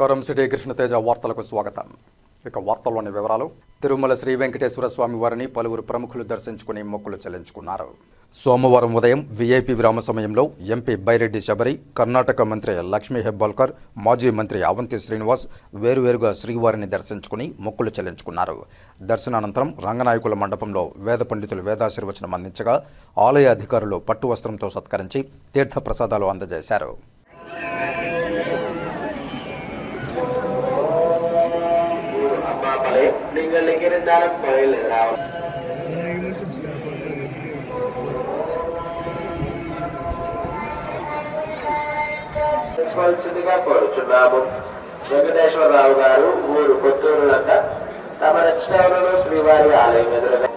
నమస్కారం. సిటీ కృష్ణతేజ వార్తలకు స్వాగతం. ఇక వార్తల్లోని వివరాలు. తిరుమల శ్రీ వెంకటేశ్వర స్వామి వారిని పలువురు ప్రముఖులు దర్శించుకుని మొక్కులు చెల్లించుకున్నారు. సోమవారం ఉదయం వీఐపీ విరామ సమయంలో ఎంపీ బైరెడ్డి శబరి, కర్ణాటక మంత్రి లక్ష్మీ హెబ్బాల్కర్, మాజీ మంత్రి అవంతి శ్రీనివాస్ వేరువేరుగా శ్రీవారిని దర్శించుకుని మొక్కులు చెల్లించుకున్నారు. దర్శనానంతరం రంగనాయకుల మండపంలో వేద పండితులు వేదాశీర్వచనం అందించగా ఆలయ అధికారులు పట్టు వస్త్రంతో సత్కరించి తీర్థ ప్రసాదాలు అందజేశారు. కోరుచున్నాము. వెంకటేశ్వరరావు గారు ఊరు కొత్తూరులంట తమ రెస్టారెంట్లో శ్రీవారి ఆలయం ఎదురుగా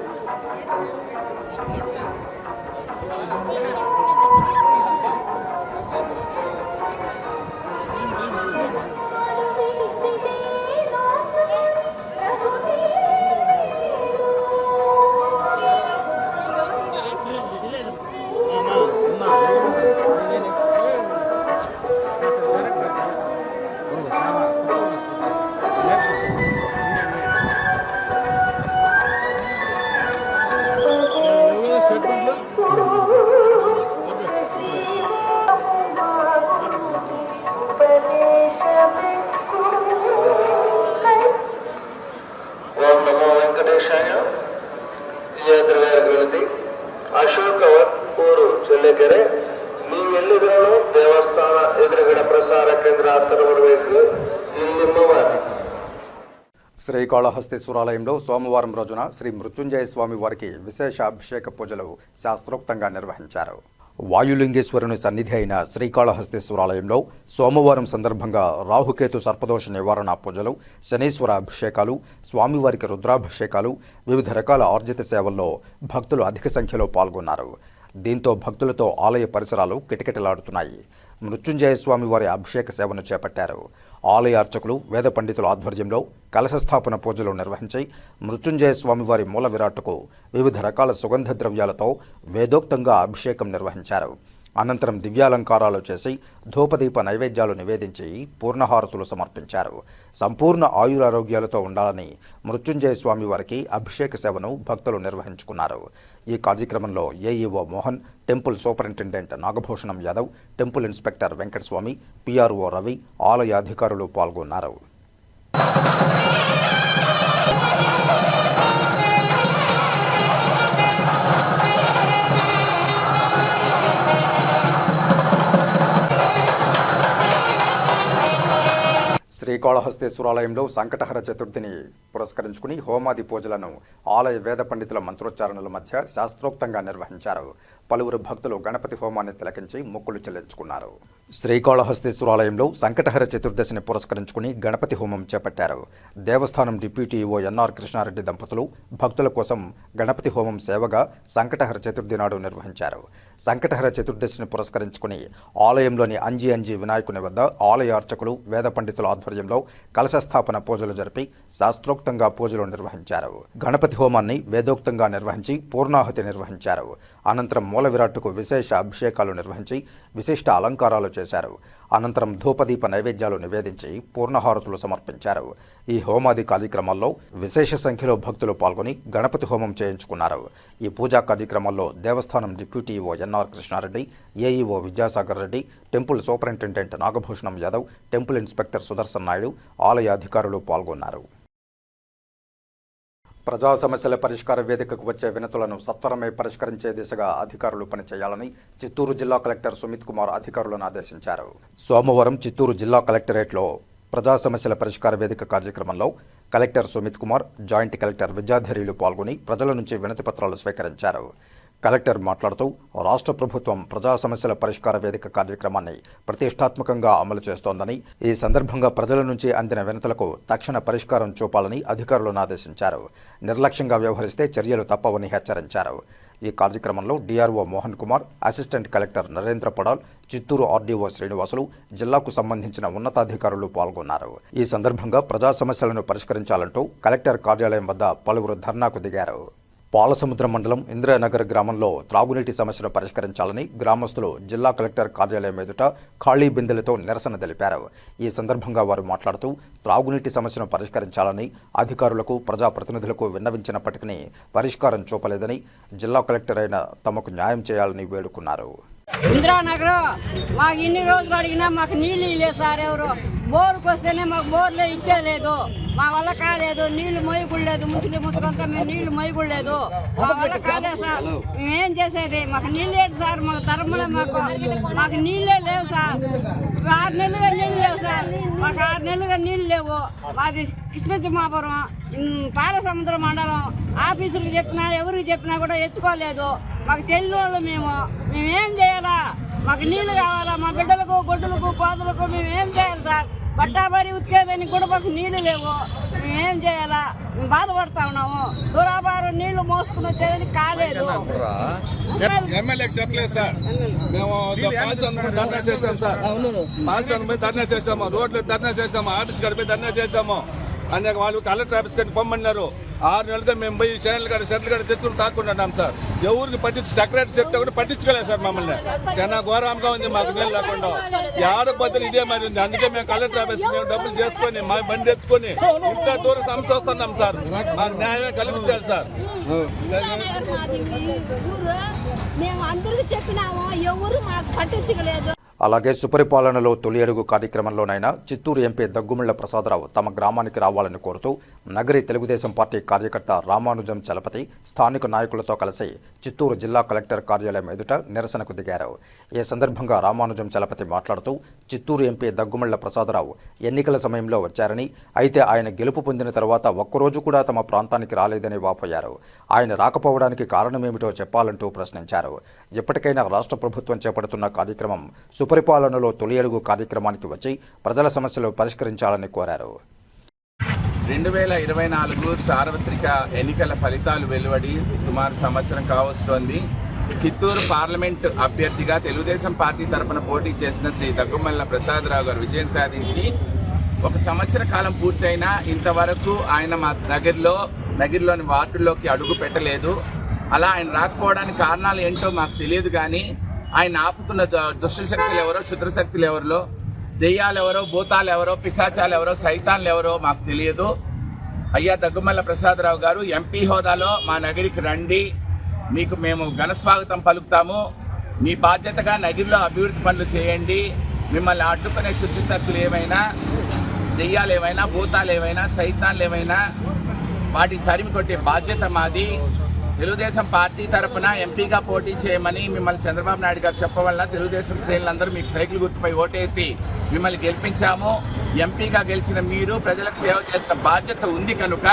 ಅಶೋಕವರ್ ಊರು ಚೆಲ್ಲೆಕೆರೆ ನೀವೆಲ್ಲಿದ್ರೂ ದೇವಸ್ಥಾನ ಎದುರುಗಡೆ ಪ್ರಸಾರ ಕೇಂದ್ರ ಹತ್ತಿರ ಬರಬೇಕು. ಇಲ್ಲಿಮ್ಮವಾರಿ. శ్రీకాళహస్తీశ్వరాలయంలో సోమవారం రోజున శ్రీ మృత్యుంజయ స్వామి వారికి విశేష అభిషేక పూజలు శాస్త్రోక్తంగా నిర్వహించారు. వాయులింగేశ్వరుని సన్నిధి అయిన శ్రీకాళహస్తీశ్వరాలయంలో సోమవారం సందర్భంగా రాహుకేతు సర్పదోష నివారణ పూజలు, శనీశ్వర అభిషేకాలు, స్వామివారికి రుద్రాభిషేకాలు, వివిధ రకాల ఆర్జిత సేవల్లో భక్తులు అధిక సంఖ్యలో పాల్గొన్నారు. దీంతో భక్తులతో ఆలయ పరిసరాలు కిటకిటలాడుతున్నాయి. మృత్యుంజయ స్వామి వారి అభిషేక సేవను చేపట్టారు. ఆలయ అర్చకులు, వేద పండితుల ఆధ్వర్యంలో కలశస్థాపన పూజలు నిర్వహించి మృత్యుంజయ స్వామివారి మూల విరాట్టుకు వివిధ రకాల సుగంధ ద్రవ్యాలతో వేదోక్తంగా అభిషేకం నిర్వహించారు. అనంతరం దివ్యాలంకారాలు చేసి ధూపదీప నైవేద్యాలు నివేదించి పూర్ణహారతులు సమర్పించారు. సంపూర్ణ ఆయురారోగ్యాలతో ఉండాలని మృత్యుంజయ స్వామి వారికి అభిషేక సేవను భక్తులు నిర్వహించుకున్నారు. ఈ కార్యక్రమంలో AEO Mohan, temple superintendent Nagabhushanam Yadav, temple inspector Venkataswamy, PRO Ravi, ఆలయ అధికారులు పాల్గొన్నారు. శ్రీకాళహస్తీశ్వరాలయంలో సంకటహర చతుర్థిని పురస్కరించుకుని హోమాది పూజలను ఆలయ వేద పండితుల మంత్రోచ్చారణల మధ్య శాస్త్రోక్తంగా నిర్వహించారు. పలువురు భక్తులు గణపతి హోమాన్ని తిలకించి మొక్కులు చెల్లించుకున్నారు. శ్రీకాళహస్తీశ్వరాలయంలో సంకటహర చతుర్దశిని పురస్కరించుకుని గణపతి హోమం చేపట్టారు. దేవస్థానం డిప్యూటీ ఈవో ఎన్ఆర్ కృష్ణారెడ్డి దంపతులు భక్తుల కోసం గణపతి హోమం సేవగా సంకటహర చతుర్థి నాడు నిర్వహించారు. సంకటహర చతుర్దశిని పురస్కరించుకుని ఆలయంలోని అంజి వినాయకుని వద్ద ఆలయ అర్చకులు, వేద పండితుల ఆధ్వర్యంలో కలశస్థాపన పూజలు జరిపి శాస్త్రోక్తంగా పూజలు నిర్వహించారు. గణపతి హోమాన్ని వేదోక్తంగా నిర్వహించి పూర్ణాహుతి నిర్వహించారు. అనంతరం మూల విరాట్టుకు విశేష అభిషేకాలు నిర్వహించి విశిష్ట అలంకారాలు చేశారు. అనంతరం ధూపదీప నైవేద్యాలు నివేదించి పూర్ణహారతులు సమర్పించారు. ఈ హోమాది కార్యక్రమాల్లో విశేష సంఖ్యలో భక్తులు పాల్గొని గణపతి హోమం చేయించుకున్నారు. ఈ పూజా కార్యక్రమాల్లో దేవస్థానం deputy EO NR Krishna Reddy, AEO Vidyasagar Reddy, temple superintendent Nagabhushanam Yadav, temple inspector Sudarshan Naidu, ఆలయ అధికారులు పాల్గొన్నారు. ప్రజా సమస్యల పరిష్కార వేదికకు వచ్చే వినతులను సత్వరమే పరిష్కరించే దిశగా అధికారులు పనిచేయాలని చిత్తూరు జిల్లా కలెక్టర్ సుమిత్ కుమార్ అధికారులను ఆదేశించారు. సోమవారం చిత్తూరు జిల్లా కలెక్టరేట్లో ప్రజా సమస్యల పరిష్కార వేదిక కార్యక్రమంలో collector Sumit Kumar, joint collector విద్యాధరీలు పాల్గొని ప్రజల నుంచి వినతి పత్రాలు స్వీకరించారు. కలెక్టర్ మాట్లాడుతూ రాష్ట్ర ప్రభుత్వం ప్రజా సమస్యల పరిష్కార వేదిక కార్యక్రమాన్ని ప్రతిష్టాత్మకంగా అమలు చేస్తోందని, ఈ సందర్భంగా ప్రజల నుంచి అందిన వినతులకు తక్షణ పరిష్కారం చూపాలని అధికారులను ఆదేశించారు. నిర్లక్ష్యంగా వ్యవహరిస్తే చర్యలు తప్పవని హెచ్చరించారు. ఈ కార్యక్రమంలో DRO Mohan Kumar, assistant collector Narendra Padal, Chittoor RDO Srinivasulu, జిల్లాకు సంబంధించిన ఉన్నతాధికారులు పాల్గొన్నారు. ఈ సందర్భంగా ప్రజా సమస్యలను పరిష్కరించాలంటూ కలెక్టర్ కార్యాలయం వద్ద పలువురు ధర్నాకు దిగారు. పాలసముద్రం మండలం ఇందిరానగర్ గ్రామంలో త్రాగునీటి సమస్యను పరిష్కరించాలని గ్రామస్తులు జిల్లా కలెక్టర్ కార్యాలయం ఎదుట ఖాళీ బిందెలతో నిరసన తెలిపారు. ఈ సందర్భంగా వారు మాట్లాడుతూ త్రాగునీటి సమస్యను పరిష్కరించాలని అధికారులకు ప్రజాప్రతినిధులకు విన్నవించినప్పటికీ పరిష్కారం చూపలేదని జిల్లా కలెక్టర్ అయిన తమకు న్యాయం చేయాలని వేడుకున్నారు. ఇందిరానగర్ మాకు ఇన్ని రోజులు అడిగినా మాకు నీళ్ళు లేదు సార్. ఎవరు బోర్కి వస్తేనే మాకు బోర్లే ఇచ్చేలేదు. మా వల్ల కాలేదు, నీళ్లు మొయ్యకూడలేదు. ముస్లిం ముత్తకంతా మేము నీళ్లు మొయ్యకూడలేదు. మా వల్ల కాలేదు సార్. మేమేం చేసేది? మాకు నీళ్ళు ఏంటి సార్? మాకు ధర్మలే మాకు నీళ్ళే లేవు సార్. 6 నెలలుగా నీళ్ళు లేవు సార్. మాకు 6 నెలలుగా నీళ్ళు లేవు. మాది కృష్ణజమాపురం పాలసముద్రం మండలం. ఆఫీసులకు చెప్పినా ఎవరికి చెప్పినా కూడా ఎత్తుకోలేదు. మాకు తెలియని వాళ్ళు మేమేం చేయాలా? మాకు నీళ్లు కావాలా? మా బిడ్డలకు గొడ్డులకు కోతలకు మేమేం చేయాలి సార్? బట్టాబరి ఉతికేదానికి కూడా మాకు నీళ్లు లేవు. మేమేం చేయాలా? మేము బాధపడతా ఉన్నాము. దూరాభారం నీళ్లు మోసుకుని వచ్చేదానికి కాలేదు. ఎమ్మెల్యేకి చెప్పలేదు సార్. మేము ధర్నా చేస్తాం సార్. పాల్చొని ధర్నా చేస్తాము, రోడ్లు ధర్నా చేస్తాము, ఆఫీస్ కాడిపోయి ధర్నా చేస్తాము. అనేక వాళ్ళు కలెక్టర్ ఆఫీస్ కాడికి పొమ్మన్నారు. 6 నెలలుగా మేము పోయి సెంట్రల్ కాడ తెచ్చుకుని తాక్కున్నాం సార్. ఎవరికి సెక్రటరీ చెప్తే కూడా పట్టించుకోలేదు సార్. మమ్మల్ని చాలా ఘోరంగా ఉంది. మాకు నీళ్ళు లేకుండా ఆడపద్ధతులు ఇదే మరి ఉంది. అందుకే మేము కలెక్టర్ ఆఫీస్ మేము డబ్బులు చేసుకొని మా బండి ఎత్తుకొని ఇంత దూరం సమస్య వస్తున్నాం సార్. మాకు న్యాయమే కల్పించాలి సార్. మేము అందరికీ చెప్పినాము, ఎవరు మాకు పట్టించుకోలేదు. అలాగే సుపరిపాలనలో తొలి అడుగు కార్యక్రమంలోనైనా చిత్తూరు ఎంపీ దగ్గుమిళ్ల ప్రసాదరావు తమ గ్రామానికి రావాలని కోరుతూ నగరి తెలుగుదేశం పార్టీ కార్యకర్త రామానుజం చలపతి స్థానిక నాయకులతో కలిసి చిత్తూరు జిల్లా కలెక్టర్ కార్యాలయం ఎదుట నిరసనకు దిగారు. ఈ సందర్భంగా రామానుజం చలపతి మాట్లాడుతూ చిత్తూరు ఎంపీ దగ్గుమిళ్ల ప్రసాదరావు ఎన్నికల సమయంలో వచ్చారని, అయితే ఆయన గెలుపు పొందిన తర్వాత ఒక్కరోజు కూడా తమ ప్రాంతానికి రాలేదని వాపోయారు. ఆయన రాకపోవడానికి కారణమేమిటో చెప్పాలంటూ ప్రశ్నించారు. ఇప్పటికైనా రాష్ట్ర ప్రభుత్వం చేపడుతున్న కార్యక్రమం సుపరిపాలనలో తొలి అడుగు కార్యక్రమానికి వచ్చి ప్రజల సమస్యలు పరిష్కరించాలని కోరారు. 2024 సార్వత్రిక ఎన్నికల ఫలితాలు వెలువడి సుమారు సంవత్సరం కావస్తోంది. చిత్తూరు పార్లమెంట్ అభ్యర్థిగా తెలుగుదేశం పార్టీ తరఫున పోటీ చేసిన శ్రీ దగ్గుమల్ల ప్రసాదరావు గారు విజయం సాధించి 1 సంవత్సర కాలం పూర్తయినా ఇంతవరకు ఆయన మా నగర్లోని వార్డుల్లోకి అడుగు పెట్టలేదు. అలా ఆయన రాకపోవడానికి కారణాలు ఏంటో మాకు తెలియదు. కానీ ఆయన ఆపుతున్న దుష్ట శక్తులు ఎవరో, క్షుద్రశక్తులు ఎవరో, దెయ్యాలు ఎవరో, భూతాలు ఎవరో, పిశాచాలు ఎవరో, సైతాన్లు ఎవరో మాకు తెలియదు. అయ్యా దగ్గుమల్ల ప్రసాదరావు గారు ఎంపీ హోదాలో మా నగరికి రండి, మీకు మేము ఘనస్వాగతం పలుకుతాము. మీ బాధ్యతగా నగరిలో అభివృద్ధి పనులు చేయండి. మిమ్మల్ని అడ్డుకునే క్షుద్రశక్తులు ఏమైనా, దెయ్యాలు ఏమైనా, భూతాలు ఏమైనా, సైతాన్లు ఏమైనా వాటిని తరిమి కొట్టే బాధ్యత మాది. తెలుగుదేశం పార్టీ తరఫున ఎంపీగా పోటీ చేయమని మిమ్మల్ని చంద్రబాబు నాయుడు గారు చెప్పవల్ల తెలుగుదేశం శ్రేణులందరూ మీకు సైకిల్ గుర్తుపై ఓటేసి మిమ్మల్ని గెలిపించాము. ఎంపీగా గెలిచిన మీరు ప్రజలకు సేవ చేసిన బాధ్యత ఉంది కనుక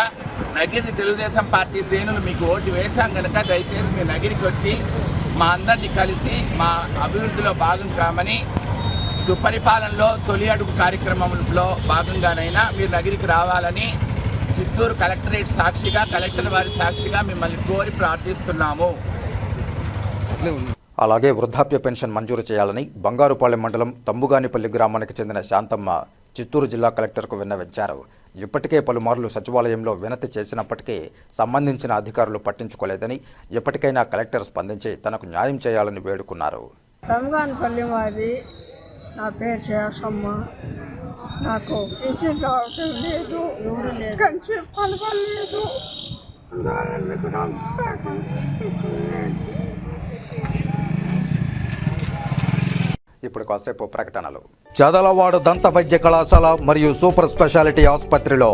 నగిరి తెలుగుదేశం పార్టీ శ్రేణులు మీకు ఓటు వేశాం కనుక దయచేసి మీ నగిరికి వచ్చి మా అందరినీ కలిసి మా అభివృద్ధిలో భాగం కామని, సుపరిపాలనలో తొలి అడుగు కార్యక్రమంలో భాగంగానైనా మీరు నగిరికి రావాలని చిత్తూరు కలెక్టరేట్ సాక్షిగా, కలెక్టర్ వారి సాక్షిగా మిమ్మల్ని కోరి ప్రార్థిస్తున్నాము. అలాగే వృద్ధాప్య పెన్షన్ మంజూరు చేయాలని బంగారుపాలెం మండలం తంబుగానిపల్లి గ్రామానికి చెందిన శాంతమ్మ చిత్తూరు జిల్లా కలెక్టర్కు విన్నవించారు. ఇప్పటికే పలుమార్లు సచివాలయంలో వినతి చేసినప్పటికీ సంబంధించిన అధికారులు పట్టించుకోలేదని, ఎప్పటికైనా కలెక్టర్ స్పందించి తనకు న్యాయం చేయాలని వేడుకున్నారు. తంబుగానిపల్లి మాది. నా పేరు శేషమ్మ. నాకు పింఛన్ రావటం లేదు, కన్సెప్ట్ పలకలేదు. ఇప్పుడు కాసేపు ప్రకటనలు. చదలవాడ దంత వైద్య కళాశాల మరియు సూపర్ స్పెషాలిటీ ఆసుపత్రిలో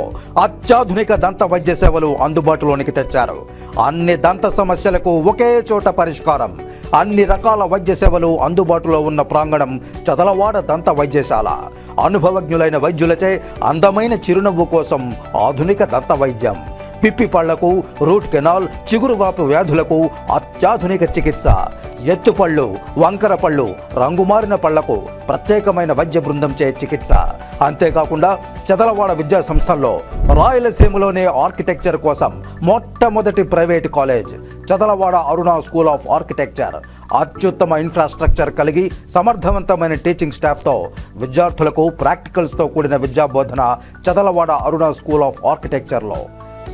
అత్యాధునిక దంత వైద్య సేవలు అందుబాటులోనికి తెచ్చారు. అన్ని దంత సమస్యలకు ఒకే చోట పరిష్కారం. అన్ని రకాల వైద్య సేవలు అందుబాటులో ఉన్న ప్రాంగణం చదలవాడ దంత వైద్యశాల. అనుభవజ్ఞులైన వైద్యులచే అందమైన చిరునవ్వు కోసం ఆధునిక దంత వైద్యం. పిప్పి పళ్లకు, రూట్ కెనాల్, చిగురువాపు వ్యాధులకు అత్యాధునిక చికిత్స. ఎత్తుపళ్ళు, వంకర పళ్ళు, రంగుమారిన పళ్లకు ప్రత్యేకమైన వైద్య బృందంచే చికిత్స. అంతేకాకుండా చదలవాడ విద్యా సంస్థల్లో రాయలసీమలోనే ఆర్కిటెక్చర్ కోసం మొట్టమొదటి private college Chadalavada Aruna school of architecture. అత్యుత్తమ ఇన్ఫ్రాస్ట్రక్చర్ కలిగి సమర్థవంతమైన టీచింగ్ స్టాఫ్తో విద్యార్థులకు ప్రాక్టికల్స్తో కూడిన విద్యాబోధన చదలవాడ అరుణ స్కూల్ ఆఫ్ ఆర్కిటెక్చర్లో.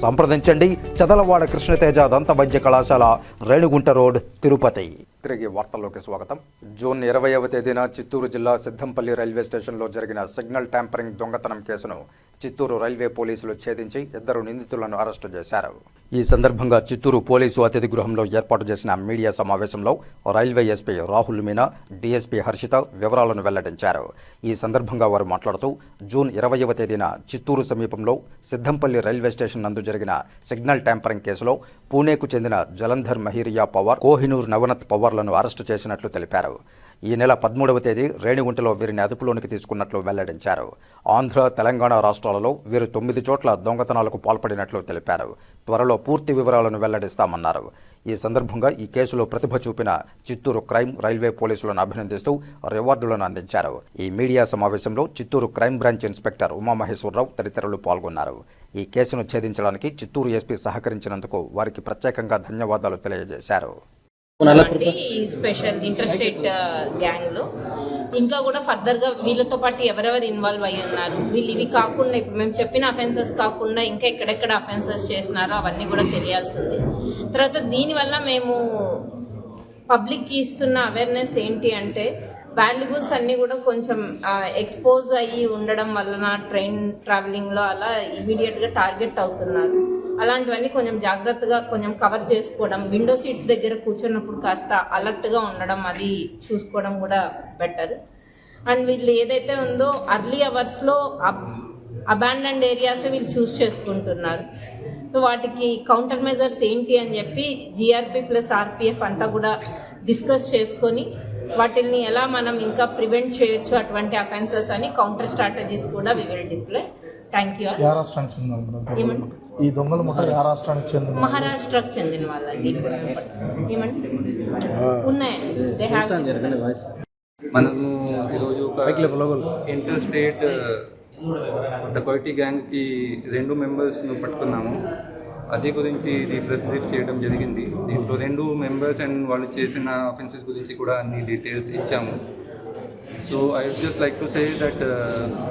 సంప్రదించండి. చదలవాడ కృష్ణతేజ దంత వైద్య కళాశాల, రేణిగుంట రోడ్, తిరుపతి. తిరిగి వార్తల్లోకి స్వాగతం. జూన్ 20వ తేదీన చిత్తూరు జిల్లా సిద్ధంపల్లి రైల్వే స్టేషన్లో జరిగిన సిగ్నల్ ట్యాంపరింగ్ దొంగతనం కేసును చిత్తూరు రైల్వే పోలీసులు ఛేదించి 2 నిందితులను అరెస్టు చేశారు. ఈ సందర్భంగా చిత్తూరు పోలీసు అతిథి గృహంలో ఏర్పాటు చేసిన మీడియా సమావేశంలో railway SP Rahul Meena, DSP Harshita వివరాలను వెల్లడించారు. ఈ సందర్భంగా వారు మాట్లాడుతూ జూన్ 20వ తేదీన చిత్తూరు సమీపంలో సిద్ధంపల్లి రైల్వే స్టేషన్ నందు జరిగిన సిగ్నల్ ట్యాంపరింగ్ కేసులో పూణేకు చెందిన జలంధర్ మహీరియా పవార్, కోహినూర్ నవనత్ పవార్లను అరెస్టు చేసినట్లు తెలిపారు. ఈ నెల 13వ తేదీ రేణిగుంటలో వీరిని అదుపులోనికి తీసుకున్నట్లు వెల్లడించారు. ఆంధ్ర, తెలంగాణ రాష్ట్రాలలో వీరు 9 చోట్ల దొంగతనాలకు పాల్పడినట్లు తెలిపారు. త్వరలో పూర్తి వివరాలను వెల్లడిస్తామన్నారు. ఈ సందర్భంగా ఈ కేసులో ప్రతిభ చూపిన చిత్తూరు క్రైమ్, రైల్వే పోలీసులను అభినందిస్తూ రివార్డులను అందించారు. ఈ మీడియా సమావేశంలో Chittoor crime branch inspector Umamaheswara Rao తదితరులు పాల్గొన్నారు. ఈ కేసును ఛేదించడానికి చిత్తూరు ఎస్పీ సహకరించినందుకు వారికి ప్రత్యేకంగా ధన్యవాదాలు తెలియజేశారు. స్పెషల్ ఇంటర్స్టేట్ గ్యాంగ్లో ఇంకా కూడా ఫర్దర్గా వీళ్ళతో పాటు ఎవరెవరు ఇన్వాల్వ్ అయ్యి ఉన్నారు, వీళ్ళు ఇవి కాకుండా ఇప్పుడు మేము చెప్పిన అఫెన్సెస్ కాకుండా ఇంకా ఎక్కడెక్కడ అఫెన్సెస్ చేసినారో అవన్నీ కూడా తెలియాల్సింది. తర్వాత దీనివల్ల మేము పబ్లిక్కి ఇస్తున్న అవేర్నెస్ ఏంటి అంటే వాల్యుబుల్స్ అన్నీ కూడా కొంచెం ఎక్స్పోజ్ అయ్యి ఉండడం వలన ట్రైన్ ట్రావెలింగ్లో అలా ఇమీడియట్గా టార్గెట్ అవుతున్నారు. అలాంటివన్నీ కొంచెం జాగ్రత్తగా కొంచెం కవర్ చేసుకోవడం, విండో సీట్స్ దగ్గర కూర్చున్నప్పుడు కాస్త అలర్ట్గా ఉండడం, అది చూసుకోవడం కూడా బెటర్. అండ్ వీళ్ళు ఏదైతే ఉందో అర్లీ అవర్స్లో అబాండన్డ్ ఏరియాసే వీళ్ళు చూస్ చేసుకుంటున్నారు. సో వాటికి కౌంటర్ మెజర్స్ ఏంటి అని చెప్పి జీఆర్పీ ప్లస్ ఆర్పిఎఫ్ అంతా కూడా డిస్కస్ చేసుకొని వాటిని ఎలా మనం ఇంకా ప్రివెంట్ చేయొచ్చు అటువంటి అఫెన్సెస్ అని కౌంటర్ స్ట్రాటజీస్ కూడా we will deploy. Thank you. ఈ దొంగలు రాష్ట్రానికి చెందిన మహారాష్ట్రకు చెందిన వాళ్ళండి. ఏమంటే ఉన్నాయండి. They have. మనము ఈరోజు ఇంటర్ స్టేట్ డకాయిటీ గ్యాంగ్కి 2 మెంబర్స్ను పట్టుకున్నాము. అది గురించి ఇది ప్రెస్ బ్రీఫ్ చేయడం జరిగింది. దీంట్లో 2 మెంబర్స్ అండ్ వాళ్ళు చేసిన అఫెన్సెస్ గురించి కూడా అన్ని డీటెయిల్స్ ఇచ్చాము. So I would just like to say that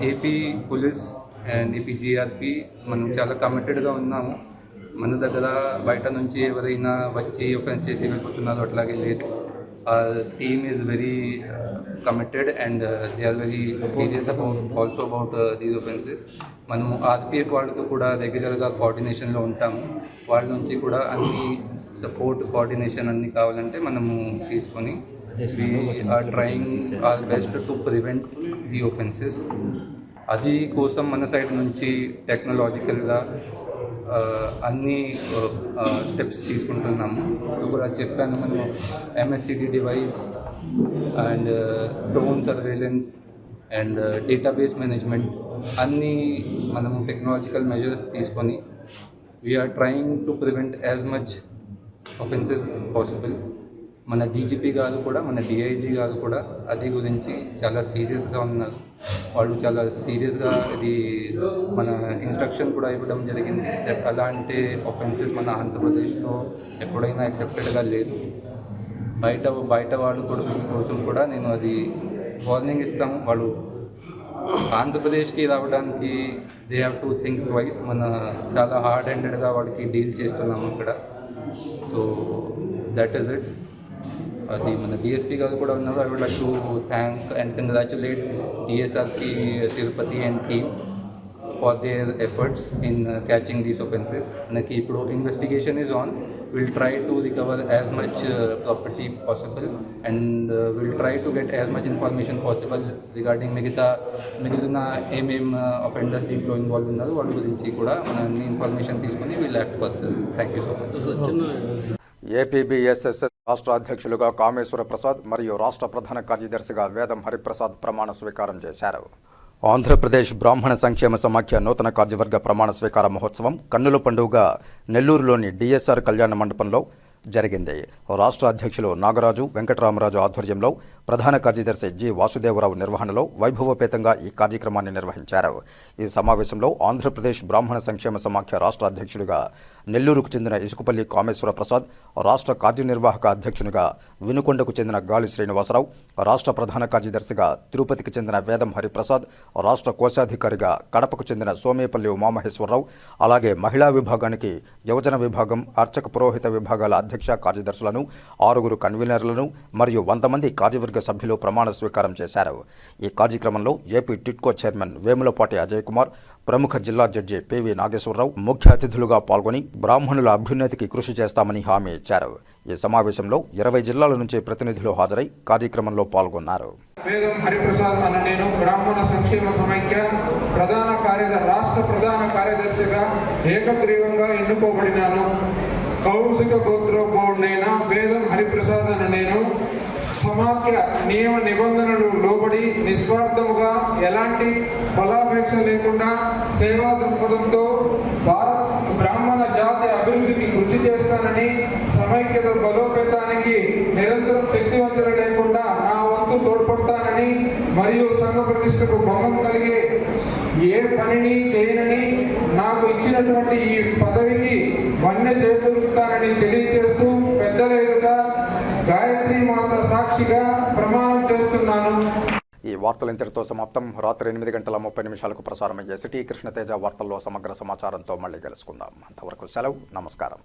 AP police and AP GRP మనం చాలా కమిటెడ్గా ఉన్నాము. మన దగ్గర బయట నుంచి ఎవరైనా వచ్చి ఒఫెన్స్ చేసి వెళ్ళిపోతున్నారో అట్లాగే లేదు. Team is very committed and they are very serious about these offences. మనము ఆర్పిఎఫ్ వాళ్ళతో కూడా రెగ్యులర్గా కోఆర్డినేషన్లో ఉంటాము. వాళ్ళ నుంచి కూడా అన్ని సపోర్ట్, కోఆర్డినేషన్ అన్ని కావాలంటే మనము తీసుకొని we are trying our best to prevent the offenses. అది కోసం మన సైడ్ నుంచి టెక్నాలజికల్గా అన్ని స్టెప్స్ తీసుకుంటున్నాము. కూడా చెప్పాను, మనం MSCD device and drone surveillance and database management అన్నీ మనము టెక్నాలజికల్ మెజర్స్ తీసుకొని we're trying to prevent as much offenses possible. మన డీజీపీ గారు కూడా, మన డిఐజీ గారు కూడా అది గురించి చాలా సీరియస్గా ఉన్నారు. వాళ్ళు చాలా సీరియస్గా ఇది మన ఇన్స్ట్రక్షన్ కూడా ఇవ్వడం జరిగింది. అలాంటి ఆఫెన్సెస్ మన ఆంధ్రప్రదేశ్లో ఎప్పుడైనా యాక్సెప్టెడ్గా లేదు. బయట వాళ్ళు కోసం కూడా నేను అది వార్నింగ్ ఇస్తాము. వాళ్ళు ఆంధ్రప్రదేశ్కి రావడానికి they have to think twice. మన చాలా హార్డ్ హ్యాండెడ్గా వాళ్ళకి డీల్ చేస్తున్నాము ఇక్కడ. So that is it. అది మన డిఎస్పీ గారు కూడా ఉన్నారు. I would like to thank and congratulate DSRP Tirupati and team for their efforts in catching these offences. మనకి ఇప్పుడు investigation is on. Will try to recover as much property possible and will try to get as much information possible regarding మిగిలిన ఏమేం offenders దీంట్లో involve ఉన్నారు వాళ్ళ గురించి కూడా మనం అన్ని ఇన్ఫర్మేషన్ తీసుకుని will act further. Thank you so much. APBSS రాష్ట్ర అధ్యక్షులుగా కామేశ్వర ప్రసాద్ మరియు రాష్ట్ర ప్రధాన కార్యదర్శిగా వేదం హరిప్రసాద్ ప్రమాణ స్వీకారం చేశారు. ఆంధ్రప్రదేశ్ బ్రాహ్మణ సంక్షేమ సమాఖ్య నూతన కార్యవర్గ ప్రమాణ స్వీకార మహోత్సవం కన్నుల పండుగ నెల్లూరులోని డిఎస్ఆర్ కళ్యాణ మండపంలో జరిగింది. రాష్ట్ర అధ్యక్షులు నాగరాజు వెంకటరామరాజు ఆధ్వర్యంలో ప్రధాన కార్యదర్శి జి వాసుదేవరావు నిర్వహణలో వైభవపేతంగా ఈ కార్యక్రమాన్ని నిర్వహించారు. ఈ సమావేశంలో ఆంధ్రప్రదేశ్ బ్రాహ్మణ సంక్షేమ సమాఖ్య రాష్ట్ర అధ్యక్షుడిగా నెల్లూరుకు చెందిన ఇసుకపల్లి కామేశ్వర ప్రసాద్, రాష్ట్ర కార్యనిర్వాహక అధ్యక్షునిగా వినుకొండకు చెందిన గాలి శ్రీనివాసరావు, రాష్ట్ర ప్రధాన కార్యదర్శిగా తిరుపతికి చెందిన వేదం హరిప్రసాద్, రాష్ట్ర కోశాధికారిగా కడపకు చెందిన సోమేపల్లి ఉమామహేశ్వరరావు, అలాగే మహిళా విభాగానికి యువజన విభాగం, అర్చక పురోహిత విభాగాల అధ్యక్ష కార్యదర్శులను, 6 కన్వీనర్లను మరియు 100 మంది కార్యవర్గ సభ్యులు ప్రమాణ స్వీకారం చేశారు. ఈ కార్యక్రమంలో ఏపీ టిట్కో చైర్మన్ వేములపాటి అజయ్ కుమార్, ప్రముఖ జిల్లా జడ్జి పివి నాగేశ్వరరావు ముఖ్య అతిథులుగా పాల్గొని బ్రాహ్మణుల అభ్యున్నతికి కృషి చేస్తామని హామీ ఇచ్చారు. ఈ సమావేశంలో 20 జిల్లాల నుంచి ప్రతినిధులు హాజరై కార్యక్రమంలో పాల్గొన్నారు. వేదం హరిప్రసాద్ అన్న నేను బ్రాహ్మణ సంక్షేమ సమైక్య రాష్ట్ర ప్రధాన కార్యదర్శిగా ఏకగ్రీవంగా ఎన్నుకోబడినాను. కౌశిక గోత్రోద్భవుడైన వేదం హరిప్రసాద్ అన్న నేను సమాఖ్య నియమ నిబంధనలు లోబడి నిస్వార్థముగా ఎలాంటి ఫలాపేక్ష లేకుండా సేవా దృక్పథంతో బ్రాహ్మణ జాతి అభివృద్ధికి కృషి చేస్తానని, సమైక్యత బలోపేతానికి నిరంతరం శక్తి వంచన లేకుండా నా వంతు తోడ్పడతానని మరియు సంఘ ప్రతిష్టకు భంగం కలిగే ఏ పనిని చేయనని, నాకు ఇచ్చినటువంటి ఈ పదవికి వన్య చేకూరుస్తానని తెలియజేస్తూ పెద్దల ఎదుట గాయత్రి మాత సాక్షిగా ప్రమాణం చేస్తున్నాను. ఈ వార్తలు ఇంతటితో సమాప్తం. రాత్రి 8:30 ప్రసారమయ్యే సిటీ కృష్ణతేజ వార్తల్లో సమగ్ర సమాచారంతో మళ్ళీ కలుసుకుందాం. అంతవరకు సెలవు. నమస్కారం.